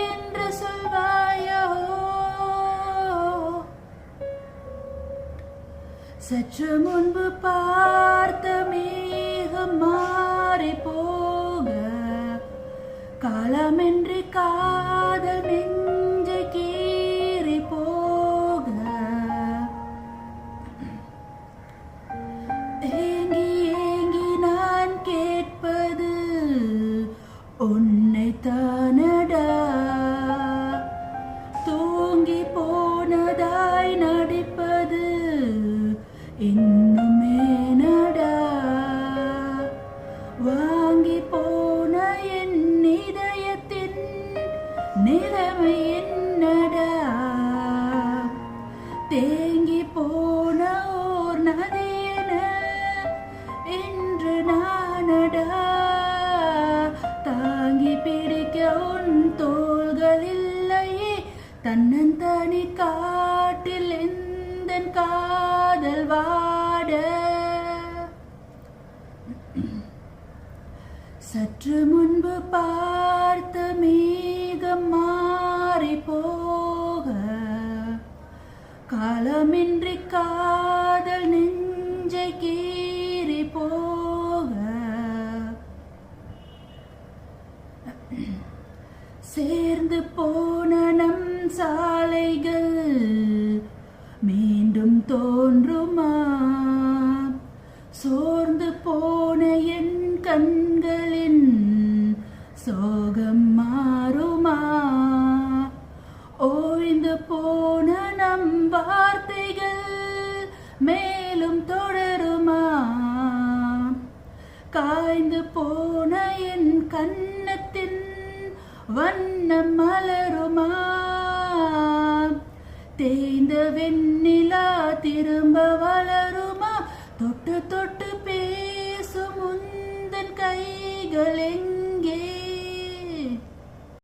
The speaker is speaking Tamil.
என்று சொல்வாயோ? சற்று முன்பு பார்த்த மேகம் மாறி போக, காலமின்றி காதல் நெஞ்சை கீறி போக, ஏங்கி ஏங்கி நான் கேட்பது உன்னை தானடா. தூங்கி போனதாய் நடிப்பது இன்னும் ஏனடா? வாங்கி போன என் இதயத்தின் நிலைமை என்னடா? தேங்கி போன ஓர் நதியென இன்று நானடா. தாங்கி பிடிக்க உன் தோள்கள் இல்லையே, தன்னந்தனி காட்டில் எந்த காதல் வாட. சற்று முன்பு பார்த்த மேகம் மாறி போக, காலமின்றி காதல் நெஞ்சை கீறி போக, சேர்ந்து போன நம் சாலைகள் மீண்டும் தோன்றுமா? சோர்ந்து போன என் கண்களின் சோகம் மாறுமா? ஓய்ந்து போன நம் வார்த்தைகள் மேலும் தொடருமா? காய்ந்து போன என் கன்னத்தின் வண்ணம் மலருமா? தேய்ந்த வெண்ணிலா திரும்ப வளருமா? தொட்டு தொட்டு பேசும் உந்தன் கைகள்